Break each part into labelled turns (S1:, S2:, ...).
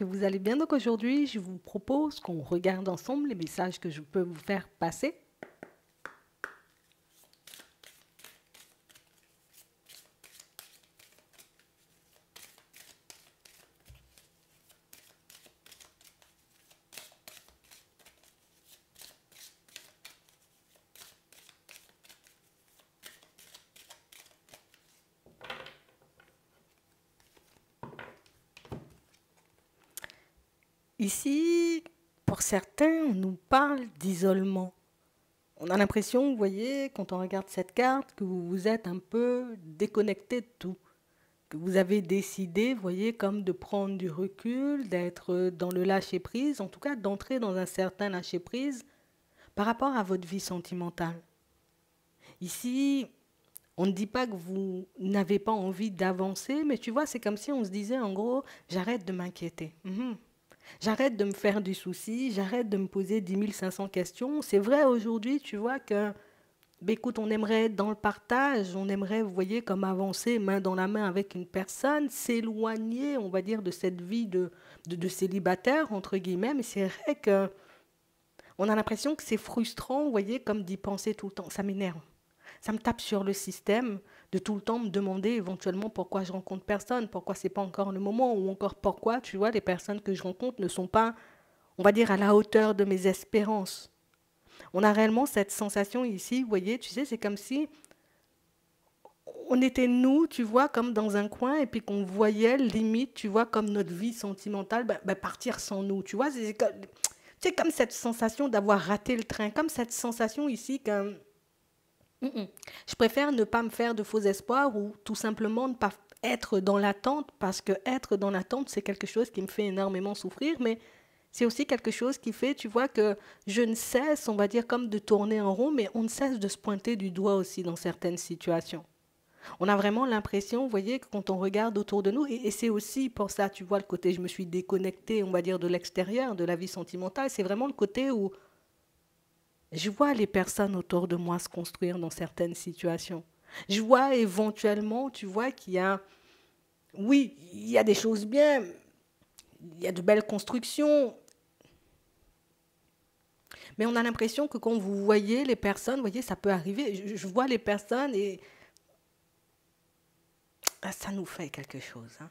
S1: que vous allez bien. Donc aujourd'hui, je vous propose qu'on regarde ensemble les messages que je peux vous faire passer. Ici, pour certains, on nous parle d'isolement. On a l'impression, vous voyez, quand on regarde cette carte, que vous vous êtes un peu déconnecté de tout. Que vous avez décidé, vous voyez, comme de prendre du recul, d'être dans le lâcher-prise, en tout cas d'entrer dans un certain lâcher-prise par rapport à votre vie sentimentale. Ici, on ne dit pas que vous n'avez pas envie d'avancer, mais tu vois, c'est comme si on se disait en gros, j'arrête de m'inquiéter. J'arrête de me faire du souci, j'arrête de me poser 10 500 questions. C'est vrai aujourd'hui, tu vois, que, ben écoute, on aimerait être dans le partage, on aimerait, vous voyez, comme avancer main dans la main avec une personne, s'éloigner, on va dire, de cette vie de célibataire, entre guillemets, mais c'est vrai que on a l'impression que c'est frustrant, vous voyez, comme d'y penser tout le temps. Ça m'énerve. Ça me tape sur le système de tout le temps me demander éventuellement pourquoi je rencontre personne, pourquoi c'est pas encore le moment, ou encore pourquoi, tu vois, les personnes que je rencontre ne sont pas, on va dire, à la hauteur de mes espérances. On a réellement cette sensation ici, vous voyez, tu sais, c'est comme si on était nous, tu vois, comme dans un coin, et puis qu'on voyait limite, tu vois, comme notre vie sentimentale, partir sans nous, tu vois, c'est comme cette sensation d'avoir raté le train, comme cette sensation ici qu'un je préfère ne pas me faire de faux espoirs ou tout simplement ne pas être dans l'attente parce que être dans l'attente, c'est quelque chose qui me fait énormément souffrir, mais c'est aussi quelque chose qui fait, tu vois, que je ne cesse, on va dire, comme de tourner en rond, mais on ne cesse de se pointer du doigt aussi dans certaines situations. On a vraiment l'impression, vous voyez, que quand on regarde autour de nous, et c'est aussi pour ça, tu vois, le côté je me suis déconnectée, on va dire, de l'extérieur, de la vie sentimentale, c'est vraiment le côté où je vois les personnes autour de moi se construire dans certaines situations. Je vois éventuellement, tu vois, qu'il y a, oui, il y a des choses bien, il y a de belles constructions, mais on a l'impression que quand vous voyez les personnes, vous voyez, ça peut arriver. Je vois les personnes et ça nous fait quelque chose, hein.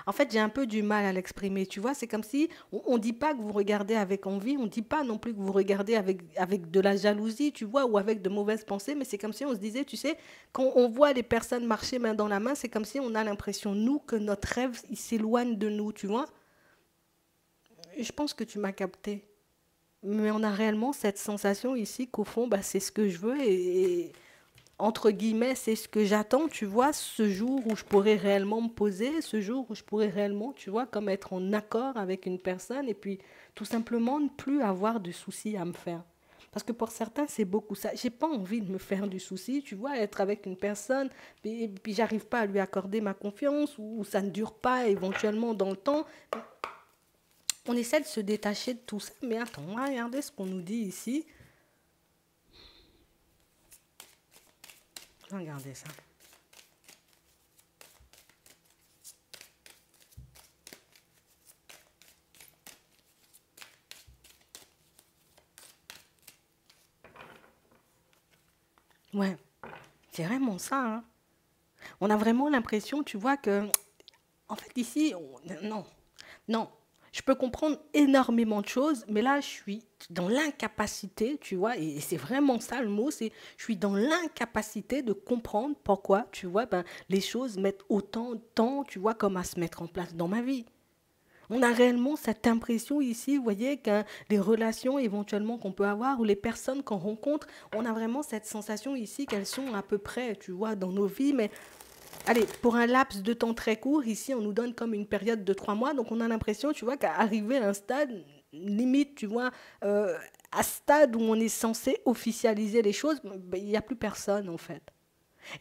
S1: En fait, j'ai un peu du mal à l'exprimer, tu vois. C'est comme si on ne dit pas que vous regardez avec envie, on ne dit pas non plus que vous regardez avec de la jalousie, tu vois, ou avec de mauvaises pensées, mais c'est comme si on se disait, tu sais, quand on voit les personnes marcher main dans la main, c'est comme si on a l'impression, nous, que notre rêve, il s'éloigne de nous, tu vois. Je pense que tu m'as capté. Mais on a réellement cette sensation ici qu'au fond, bah, c'est ce que je veux et entre guillemets, c'est ce que j'attends, tu vois, ce jour où je pourrais réellement me poser, ce jour où je pourrais réellement, tu vois, comme être en accord avec une personne et puis tout simplement ne plus avoir de soucis à me faire. Parce que pour certains, c'est beaucoup ça. J'ai pas envie de me faire du souci, tu vois, être avec une personne, puis j'arrive pas à lui accorder ma confiance, ou ça ne dure pas éventuellement dans le temps. On essaie de se détacher de tout ça, mais attends, on va regarder ce qu'on nous dit ici. Regardez ça. Ouais, c'est vraiment ça, hein. On a vraiment l'impression, tu vois, que, en fait, ici, non, non. Je peux comprendre énormément de choses, mais là, je suis dans l'incapacité, tu vois, et c'est vraiment ça le mot, c'est je suis dans l'incapacité de comprendre pourquoi, tu vois, ben, les choses mettent autant de temps, tu vois, comme à se mettre en place dans ma vie. On a réellement cette impression ici, vous voyez, que les relations éventuellement qu'on peut avoir ou les personnes qu'on rencontre, on a vraiment cette sensation ici qu'elles sont à peu près, tu vois, dans nos vies, mais allez, pour un laps de temps très court, ici, on nous donne comme une période de 3 mois, donc on a l'impression, tu vois, qu'à arriver à un stade, limite, tu vois, à stade où on est censé officialiser les choses, ben, il n'y a plus personne, en fait.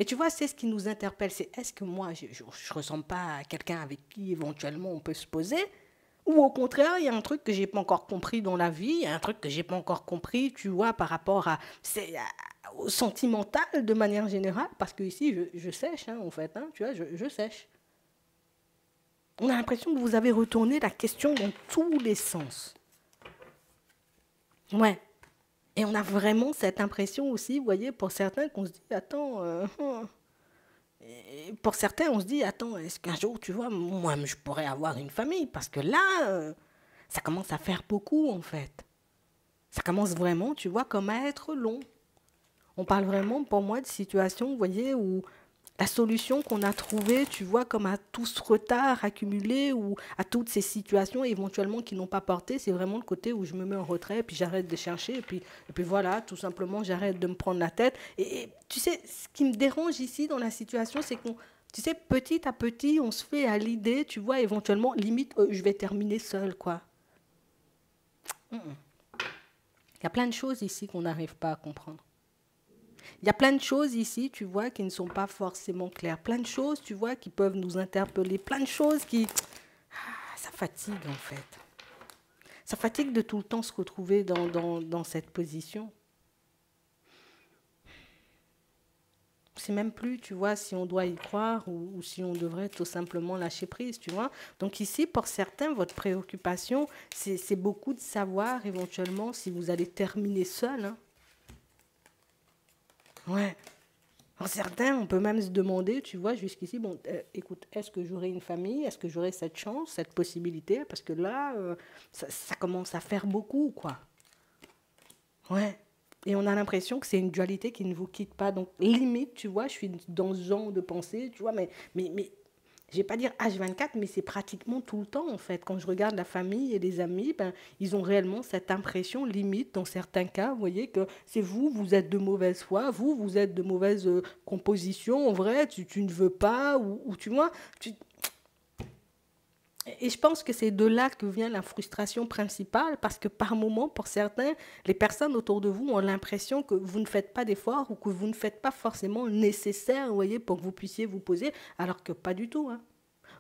S1: Et tu vois, c'est ce qui nous interpelle, c'est est-ce que moi, je ne ressemble pas à quelqu'un avec qui éventuellement on peut se poser? Ou au contraire, il y a un truc que j'ai pas encore compris dans la vie, il y a un truc que j'ai pas encore compris, tu vois, par rapport au sentimental de manière générale, parce que ici, je sèche, hein, en fait, hein, tu vois, je sèche. On a l'impression que vous avez retourné la question dans tous les sens. Ouais. Et on a vraiment cette impression aussi, vous voyez, pour certains, qu'on se dit, attends, et pour certains, on se dit, attends, est-ce qu'un jour, tu vois, moi, je pourrais avoir une famille? Parce que là, ça commence à faire beaucoup, en fait. Ça commence vraiment, tu vois, comme à être long. On parle vraiment, pour moi, de situations, vous voyez, où la solution qu'on a trouvée, tu vois, comme à tout ce retard accumulé ou à toutes ces situations éventuellement qui n'ont pas porté, c'est vraiment le côté où je me mets en retrait, puis j'arrête de chercher, et puis voilà, tout simplement, j'arrête de me prendre la tête. Et tu sais, ce qui me dérange ici dans la situation, c'est qu'on, tu sais, petit à petit, on se fait à l'idée, tu vois, éventuellement, limite, je vais terminer seul, quoi. Il y a plein de choses ici qu'on n'arrive pas à comprendre. Il y a plein de choses ici, tu vois, qui ne sont pas forcément claires. Plein de choses, tu vois, qui peuvent nous interpeller. Plein de choses qui... Ah, ça fatigue, en fait. Ça fatigue de tout le temps se retrouver dans cette position. C'est même plus, tu vois, si on doit y croire ou si on devrait tout simplement lâcher prise, tu vois. Donc ici, pour certains, votre préoccupation, c'est beaucoup de savoir éventuellement si vous allez terminer seul. Hein. Ouais. Pour certains, on peut même se demander, tu vois, jusqu'ici, bon, écoute, est-ce que j'aurai une famille? Est-ce que j'aurai cette chance, cette possibilité? Parce que là, ça commence à faire beaucoup, quoi. Ouais. Et on a l'impression que c'est une dualité qui ne vous quitte pas. Donc, limite, tu vois, je suis dans ce genre de pensée, tu vois, mais je vais pas dire H24, mais c'est pratiquement tout le temps, en fait. Quand je regarde la famille et les amis, ben, ils ont réellement cette impression, limite, dans certains cas, vous voyez, que c'est vous, vous êtes de mauvaise foi, vous êtes de mauvaise composition, en vrai, tu ne veux pas, ou tu vois, et je pense que c'est de là que vient la frustration principale, parce que par moment, pour certains, les personnes autour de vous ont l'impression que vous ne faites pas d'efforts ou que vous ne faites pas forcément le nécessaire, vous voyez, pour que vous puissiez vous poser, alors que pas du tout. Hein.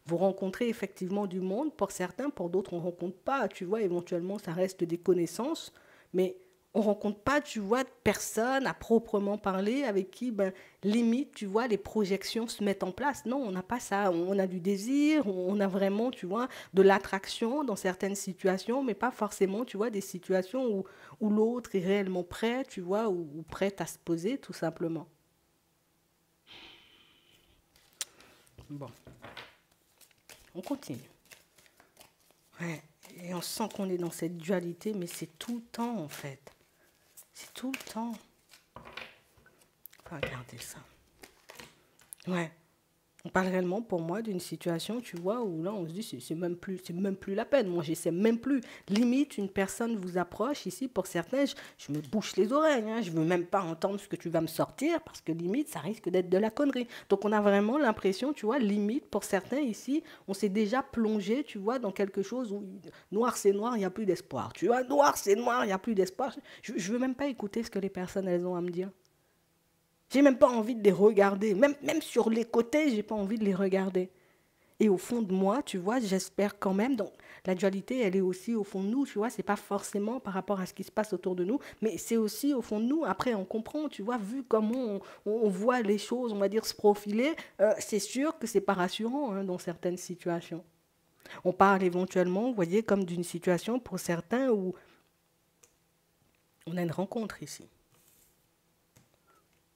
S1: Vous rencontrez effectivement du monde, pour certains, pour d'autres, on ne rencontre pas. Tu vois, éventuellement, ça reste des connaissances, mais on ne rencontre pas, tu vois, de personnes à proprement parler avec qui, ben, limite, tu vois, les projections se mettent en place. Non, on n'a pas ça. On a du désir, on a vraiment, tu vois, de l'attraction dans certaines situations, mais pas forcément, tu vois, des situations où l'autre est réellement prêt, tu vois, ou prêt à se poser, tout simplement. Bon, on continue. Ouais. Et on sent qu'on est dans cette dualité, mais c'est tout le temps, en fait. C'est tout le temps. Faut regarder ça. Ouais. On parle réellement pour moi d'une situation, tu vois, où là on se dit c'est même plus la peine. Moi, j'essaie même plus. Limite, une personne vous approche ici, pour certains, je me bouche les oreilles. Hein, je veux même pas entendre ce que tu vas me sortir parce que limite, ça risque d'être de la connerie. Donc, on a vraiment l'impression, tu vois, limite pour certains ici, on s'est déjà plongé, tu vois, dans quelque chose où noir c'est noir, il n'y a plus d'espoir. Tu vois, noir c'est noir, il n'y a plus d'espoir. Je veux même pas écouter ce que les personnes elles ont à me dire. J'ai même pas envie de les regarder. Même sur les côtés, j'ai pas envie de les regarder. Et au fond de moi, tu vois, j'espère quand même. Donc, la dualité, elle est aussi au fond de nous, tu vois. C'est pas forcément par rapport à ce qui se passe autour de nous, mais c'est aussi au fond de nous. Après, on comprend, tu vois, vu comment on voit les choses, on va dire, se profiler, c'est sûr que c'est pas rassurant hein, dans certaines situations. On parle éventuellement, vous voyez, comme d'une situation pour certains où on a une rencontre ici.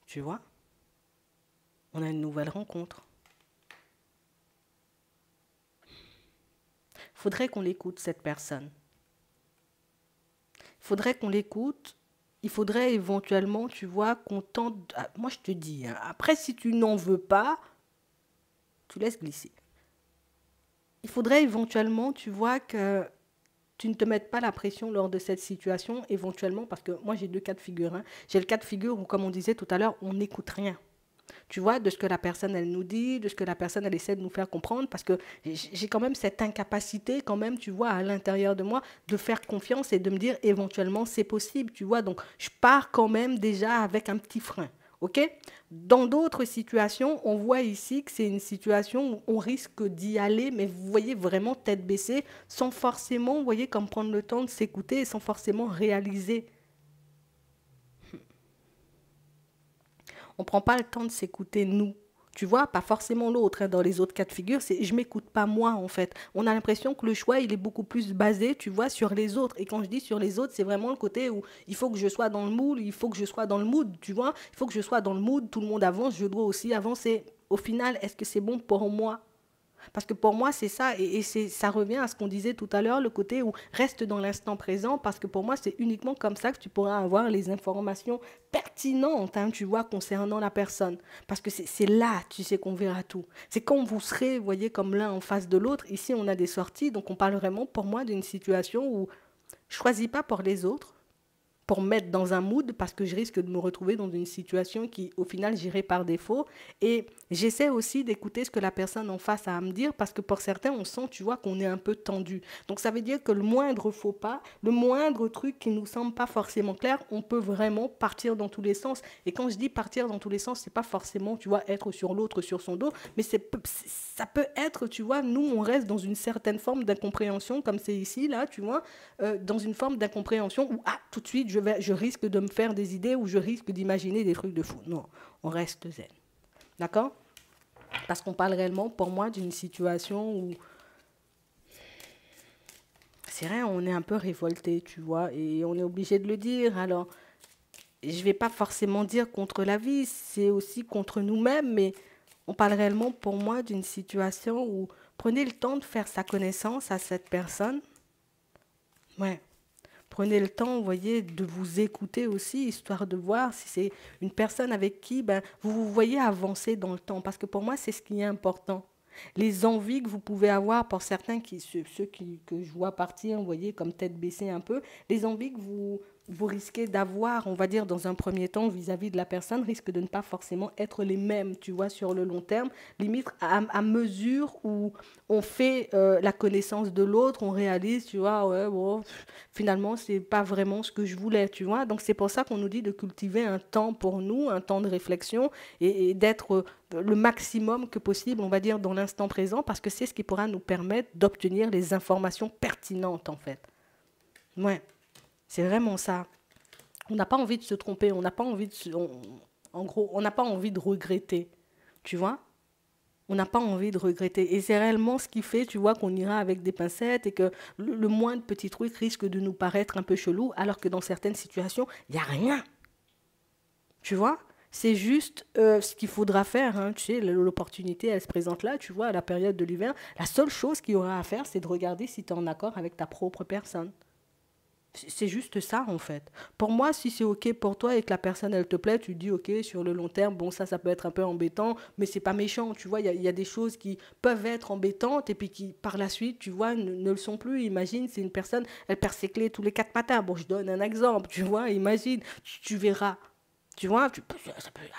S1: Tu vois, on a une nouvelle rencontre. Il faudrait qu'on l'écoute, cette personne. Il faudrait qu'on l'écoute. Il faudrait éventuellement, tu vois, qu'on tente... Moi, je te dis, hein, après, si tu n'en veux pas, tu laisses glisser. Il faudrait éventuellement, tu vois, que tu ne te mettes pas la pression lors de cette situation, éventuellement, parce que moi, j'ai deux cas de figure. Hein. J'ai le cas de figure où, comme on disait tout à l'heure, on n'écoute rien. Tu vois, de ce que la personne, elle nous dit, de ce que la personne, elle essaie de nous faire comprendre, parce que j'ai quand même cette incapacité, quand même, tu vois, à l'intérieur de moi, de faire confiance et de me dire, éventuellement, c'est possible, tu vois. Donc, je pars quand même déjà avec un petit frein, ok? Dans d'autres situations, on voit ici que c'est une situation où on risque d'y aller, mais vous voyez, vraiment tête baissée, sans forcément, vous voyez, comme prendre le temps de s'écouter et sans forcément réaliser. On ne prend pas le temps de s'écouter, nous. Tu vois, pas forcément l'autre, hein. Dans les autres cas de figure, c'est je m'écoute pas moi, en fait. On a l'impression que le choix, il est beaucoup plus basé, tu vois, sur les autres. Et quand je dis sur les autres, c'est vraiment le côté où il faut que je sois dans le mood, il faut que je sois dans le mood, tu vois. Il faut que je sois dans le mood, tout le monde avance, je dois aussi avancer. Au final, est-ce que c'est bon pour moi? Parce que pour moi, c'est ça, et ça revient à ce qu'on disait tout à l'heure, le côté où reste dans l'instant présent, parce que pour moi, c'est uniquement comme ça que tu pourras avoir les informations pertinentes, hein, tu vois, concernant la personne. Parce que c'est là, tu sais, qu'on verra tout. C'est quand vous serez, vous voyez, comme l'un en face de l'autre. Ici, on a des sorties, donc on parle vraiment, pour moi, d'une situation où je choisis pas pour les autres, pour me mettre dans un mood parce que je risque de me retrouver dans une situation qui, au final, j'irai par défaut. Et j'essaie aussi d'écouter ce que la personne en face a à me dire parce que pour certains, on sent, tu vois, qu'on est un peu tendu. Donc ça veut dire que le moindre faux pas, le moindre truc qui nous semble pas forcément clair, on peut vraiment partir dans tous les sens. Et quand je dis partir dans tous les sens, c'est pas forcément, tu vois, être sur l'autre, sur son dos, mais ça peut être, tu vois, nous, on reste dans une certaine forme d'incompréhension, comme c'est ici, là, tu vois, dans une forme d'incompréhension où, ah, tout de suite, je risque de me faire des idées ou je risque d'imaginer des trucs de fou. Non, on reste zen. D'accord? Parce qu'on parle réellement, pour moi, d'une situation où, c'est vrai, on est un peu révolté, tu vois, et on est obligé de le dire. Alors, je ne vais pas forcément dire contre la vie, c'est aussi contre nous-mêmes, mais on parle réellement, pour moi, d'une situation où prenez le temps de faire sa connaissance à cette personne. Ouais. Prenez le temps, vous voyez, de vous écouter aussi, histoire de voir si c'est une personne avec qui ben, vous vous voyez avancer dans le temps. Parce que pour moi, c'est ce qui est important. Les envies que vous pouvez avoir, pour certains, que je vois partir, vous voyez, comme tête baissée un peu, les envies que vous risquez d'avoir, on va dire, dans un premier temps, vis-à-vis de la personne, risquent de ne pas forcément être les mêmes, tu vois, sur le long terme. Limite, à mesure où on fait la connaissance de l'autre, on réalise, tu vois, ouais, bon, finalement, c'est pas vraiment ce que je voulais, tu vois. Donc, c'est pour ça qu'on nous dit de cultiver un temps pour nous, un temps de réflexion et d'être le maximum que possible, on va dire, dans l'instant présent, parce que c'est ce qui pourra nous permettre d'obtenir les informations pertinentes, en fait. Ouais, c'est vraiment ça. On n'a pas envie de se tromper, on n'a pas envie de en gros, on n'a pas envie de regretter, tu vois. On n'a pas envie de regretter. Et c'est réellement ce qui fait, tu vois, qu'on ira avec des pincettes et que le moindre petit truc risque de nous paraître un peu chelou, alors que dans certaines situations, il n'y a rien. Tu vois? C'est juste ce qu'il faudra faire, hein. Tu sais, l'opportunité, elle se présente là, tu vois, à la période de l'hiver. La seule chose qu'il y aura à faire, c'est de regarder si tu es en accord avec ta propre personne. C'est juste ça, en fait. Pour moi, si c'est OK pour toi et que la personne, elle te plaît, tu te dis OK, sur le long terme, bon, ça peut être un peu embêtant, mais c'est pas méchant, tu vois. Il y a des choses qui peuvent être embêtantes et puis qui, par la suite, tu vois, ne le sont plus. Imagine, c'est une personne, elle perd ses clés tous les 4 matins. Bon, je donne un exemple, tu vois, imagine, tu verras. Tu vois,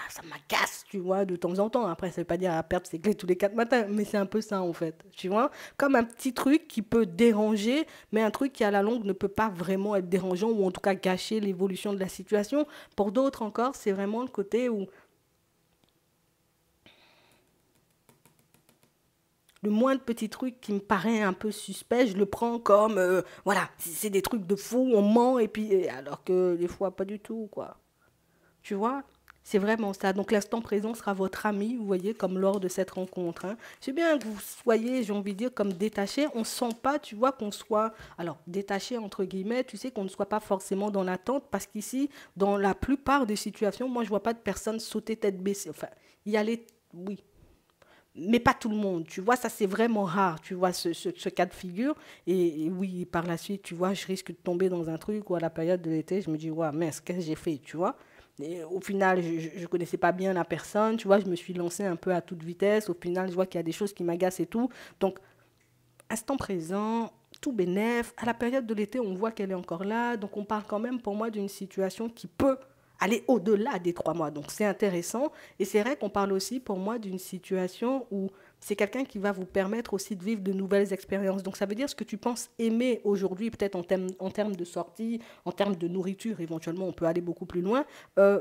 S1: ça m'agace, tu vois, de temps en temps. Après, ça veut pas dire à perdre ses clés tous les 4 matins, mais c'est un peu ça, en fait. Tu vois, comme un petit truc qui peut déranger, mais un truc qui, à la longue, ne peut pas vraiment être dérangeant ou en tout cas gâcher l'évolution de la situation. Pour d'autres encore, c'est vraiment le côté où le moindre petit truc qui me paraît un peu suspect, je le prends comme, voilà, c'est des trucs de fou, on ment, et puis, alors que des fois, pas du tout, quoi. Tu vois? C'est vraiment ça. Donc l'instant présent sera votre ami, vous voyez, comme lors de cette rencontre, hein. C'est bien que vous soyez, j'ai envie de dire, comme détaché. On ne sent pas, tu vois, qu'on soit, alors détaché entre guillemets, tu sais, qu'on ne soit pas forcément dans l'attente, parce qu'ici, dans la plupart des situations, moi, je vois pas de personnes sauter tête baissée. Enfin, y aller, oui, mais pas tout le monde, tu vois, ça c'est vraiment rare, tu vois, ce cas de figure. Et oui, par la suite, tu vois, je risque de tomber dans un truc où à la période de l'été, je me dis, ouais, mince, qu'est-ce que j'ai fait, tu vois. Et au final, je ne connaissais pas bien la personne, tu vois, je me suis lancée un peu à toute vitesse. Au final, je vois qu'il y a des choses qui m'agacent et tout. Donc, instant présent, tout bénef. À la période de l'été, on voit qu'elle est encore là. Donc, on parle quand même pour moi d'une situation qui peut aller au-delà des 3 mois. Donc, c'est intéressant. Et c'est vrai qu'on parle aussi pour moi d'une situation où c'est quelqu'un qui va vous permettre aussi de vivre de nouvelles expériences. Donc ça veut dire ce que tu penses aimer aujourd'hui, peut-être en termes de sortie, en termes de nourriture, éventuellement on peut aller beaucoup plus loin.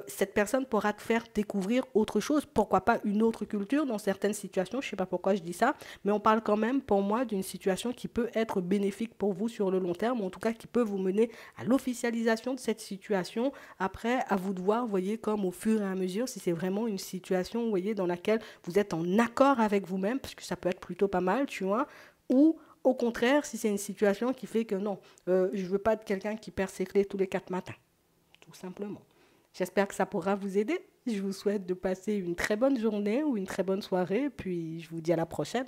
S1: Cette personne pourra te faire découvrir autre chose, pourquoi pas une autre culture dans certaines situations, je ne sais pas pourquoi je dis ça, mais on parle quand même pour moi d'une situation qui peut être bénéfique pour vous sur le long terme, en tout cas qui peut vous mener à l'officialisation de cette situation. Après, à vous de voir, vous voyez, comme au fur et à mesure, si c'est vraiment une situation, vous voyez, dans laquelle vous êtes en accord avec vous-même, parce que ça peut être plutôt pas mal, tu vois, ou au contraire, si c'est une situation qui fait que non, je ne veux pas être quelqu'un qui perd ses clés tous les 4 matins, tout simplement. J'espère que ça pourra vous aider. Je vous souhaite de passer une très bonne journée ou une très bonne soirée, puis je vous dis à la prochaine.